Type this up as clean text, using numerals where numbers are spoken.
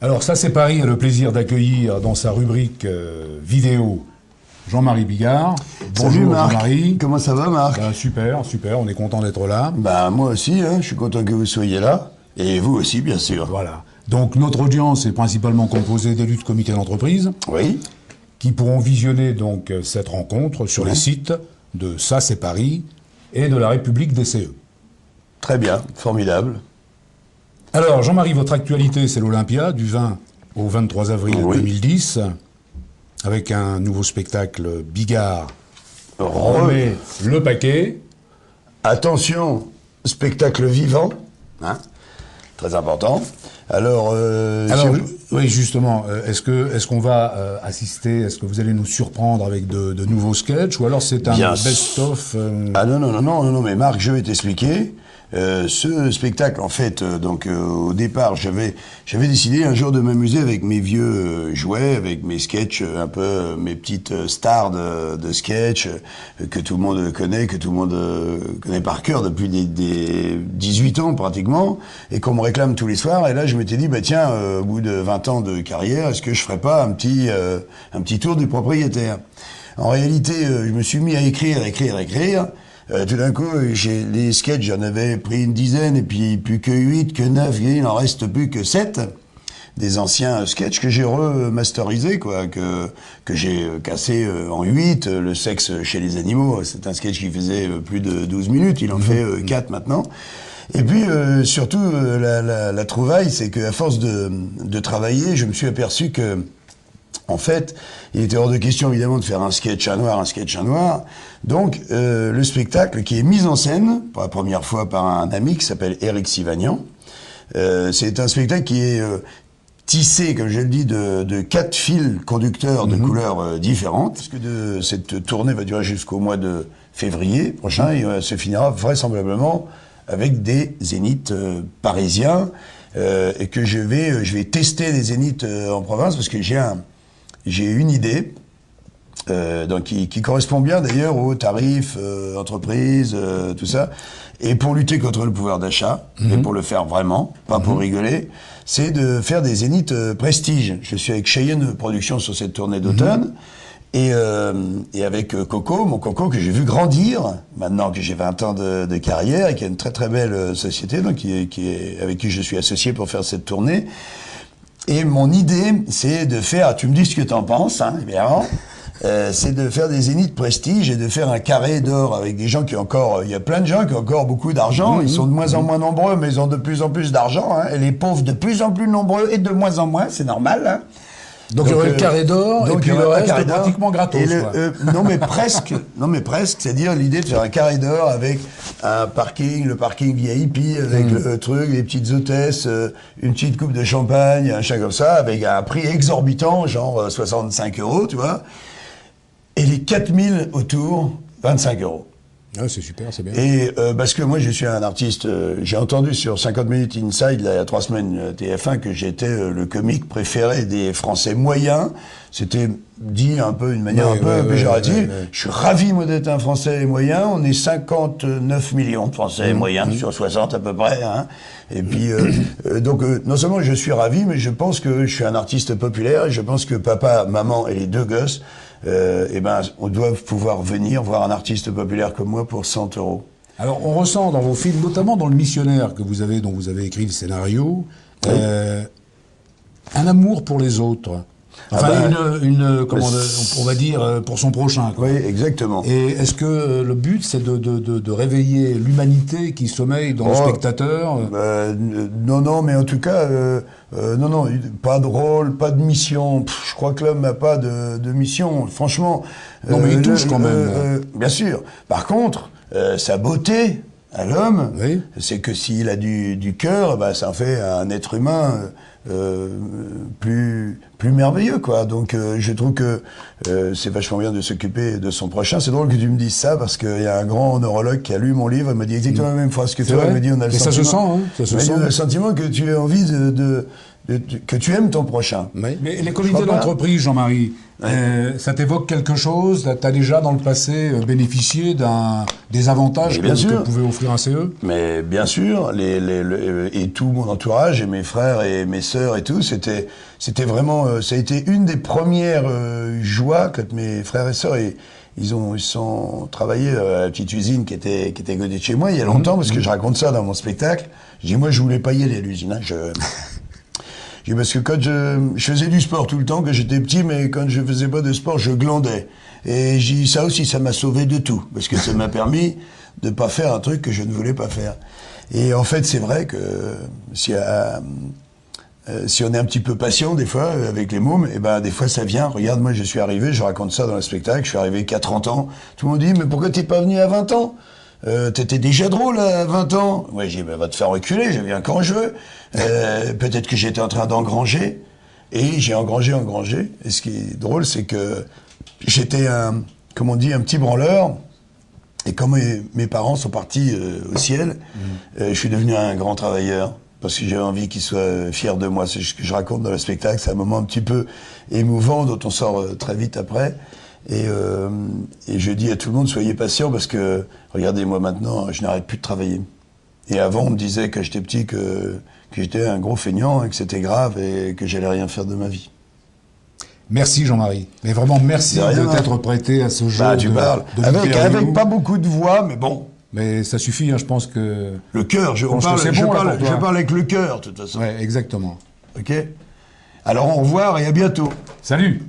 Alors ça c'est Paris a le plaisir d'accueillir dans sa rubrique vidéo Jean-Marie Bigard. Bonjour. Salut Marc. Jean-Marie. Comment ça va Marc? Super, on est content d'être là. Moi aussi, je suis content que vous soyez là. Et vous aussi, bien sûr. Voilà. Donc notre audience est principalement composée d'élus de comités d'entreprise. Oui. Qui pourront visionner donc cette rencontre sur les sites de Ça c'est Paris et de la République des CE. Très bien, formidable. Alors Jean-Marie, votre actualité c'est l'Olympia du 20 au 23 avril 2010 avec un nouveau spectacle Bigard remet le paquet. Attention, spectacle vivant, très important. Alors oui, justement, est-ce qu'on va assister, est-ce que vous allez nous surprendre avec de nouveaux sketchs, ou alors c'est un best-of Ah non, mais Marc, je vais t'expliquer. Ce spectacle, en fait, au départ, j'avais décidé un jour de m'amuser avec mes vieux jouets, avec mes sketchs, un peu mes petites stars de sketch que tout le monde connaît, que tout le monde connaît par cœur depuis des 18 ans pratiquement, et qu'on me réclame tous les soirs. Et là, je m'étais dit, tiens, au bout de 20 ans de carrière, est-ce que je ferais pas un petit tour du propriétaire? En réalité, je me suis mis à écrire. Tout d'un coup, les sketchs, j'en avais pris une dizaine, et puis plus que 8, que 9, il n'en reste plus que 7. Des anciens sketchs que j'ai remasterisés, que j'ai cassé en 8. Le sexe chez les animaux, c'est un sketch qui faisait plus de 12 minutes, il en fait 4 maintenant. Et puis, surtout, la trouvaille, c'est qu'à force de travailler, je me suis aperçu que, en fait, il était hors de question, évidemment, de faire un sketch à noir. Donc, le spectacle qui est mis en scène, pour la première fois par un ami qui s'appelle Éric Sivagnan, c'est un spectacle qui est tissé, comme je le dis, de 4 fils conducteurs de couleurs différentes, parce que cette tournée va durer jusqu'au mois de février prochain, et se finira vraisemblablement avec des zéniths parisiens, et que je vais tester des zéniths en province, parce que j'ai une idée, qui correspond bien d'ailleurs aux tarifs, entreprises, tout ça. Et pour lutter contre le pouvoir d'achat, et pour le faire vraiment, pas pour rigoler, c'est de faire des zéniths prestige. Je suis avec Cheyenne Productions sur cette tournée d'automne, et avec Coco, mon Coco que j'ai vu grandir, maintenant que j'ai 20 ans de carrière, et qui a une très très belle société, donc avec qui je suis associé pour faire cette tournée. Et mon idée, c'est de faire, tu me dis ce que t'en penses, évidemment, c'est de faire des zéniths prestige et de faire un carré d'or avec des gens il y a plein de gens qui ont encore beaucoup d'argent, ils sont de moins en moins nombreux, mais ils ont de plus en plus d'argent, et les pauvres de plus en plus nombreux et de moins en moins, c'est normal, Donc il y aurait le carré d'or, et puis le reste pratiquement gratos. Non mais presque, c'est-à-dire l'idée de faire un carré d'or avec un parking, le parking VIP, avec le truc, les petites hôtesses, une petite coupe de champagne, un chat comme ça, avec un prix exorbitant, genre 65 €, tu vois, et les 4000 autour, 25 €. Ah, c'est super, c'est bien. Et parce que moi, je suis un artiste, j'ai entendu sur 50 minutes Inside, là, il y a 3 semaines, TF1, que j'étais le comique préféré des Français moyens. C'était dit un peu, d'une manière un peu péjorative. Je suis ravi, moi, d'être un Français moyen. On est 59 millions de Français moyens, sur 60 à peu près. Et puis, donc, non seulement je suis ravi, mais je pense que je suis un artiste populaire, et je pense que papa, maman et les 2 gosses, on doit pouvoir venir voir un artiste populaire comme moi pour 100 €. Alors, on ressent dans vos films, notamment dans Le Missionnaire dont vous avez écrit le scénario, un amour pour les autres. Enfin, on va dire, pour son prochain. Oui, exactement. Et est-ce que le but, c'est de réveiller l'humanité qui sommeille dans le spectateur? Non, mais en tout cas, non, pas de rôle, pas de mission. Je crois que l'homme n'a pas de mission, franchement. Non, mais il touche quand même. Bien sûr. Par contre, sa beauté à l'homme, c'est que s'il a du cœur, ça en fait un être humain plus merveilleux, quoi. Donc je trouve que c'est vachement bien de s'occuper de son prochain. C'est drôle que tu me dises ça, parce qu'il y a un grand neurologue qui a lu mon livre, il m'a dit exactement la même phrase que toi. Il me dit, on a le sentiment, ça se sent, on a le sentiment que tu as envie que tu aimes ton prochain. Mais les comités d'entreprise, Jean-Marie, ça t'évoque quelque chose? Tu as déjà dans le passé bénéficié des avantages que pouvait offrir un CE? Mais bien sûr, et tout mon entourage, et mes frères et mes sœurs et tout, c'était vraiment, ça a été une des premières joies quand mes frères et sœurs, ils sont travaillé à la petite usine qui était à côté de chez moi il y a longtemps, parce que je raconte ça dans mon spectacle. Je dis, moi je voulais pas y aller à l'usine, hein, parce que quand je faisais du sport tout le temps, quand j'étais petit, mais quand je faisais pas de sport, je glandais. Et j'ai dit, ça aussi, ça m'a sauvé de tout, parce que ça m'a permis de pas faire un truc que je ne voulais pas faire. Et en fait, c'est vrai que si on est un petit peu patient, des fois, avec les mômes, et ben, des fois, ça vient. Regarde, moi, je suis arrivé, je raconte ça dans le spectacle, je suis arrivé qu'à 30 ans. Tout le monde dit, mais pourquoi t'es pas venu à 20 ans? T'étais déjà drôle à 20 ans. Ouais, j'ai dit, ben, va te faire reculer, je viens quand je veux. Peut-être que j'étais en train d'engranger. Et j'ai engrangé. Et ce qui est drôle, c'est que j'étais comme on dit, un petit branleur. Et quand mes parents sont partis au ciel, je suis devenu un grand travailleur. Parce que j'avais envie qu'ils soient fiers de moi. C'est ce que je raconte dans le spectacle. C'est un moment un petit peu émouvant, dont on sort très vite après. Et je dis à tout le monde, soyez patient, parce que, regardez, moi maintenant, je n'arrête plus de travailler. Et avant, on me disait, quand j'étais petit, que j'étais un gros feignant, et que c'était grave, et que j'allais rien faire de ma vie. Merci Jean-Marie. Mais vraiment, merci de t'être prêté à ce jeu tu parles. Avec pas beaucoup de voix, mais bon. Mais ça suffit, hein, je pense que... Le cœur, je parle avec le cœur, de toute façon. Ouais, exactement. Ok. Alors au revoir et à bientôt. Salut.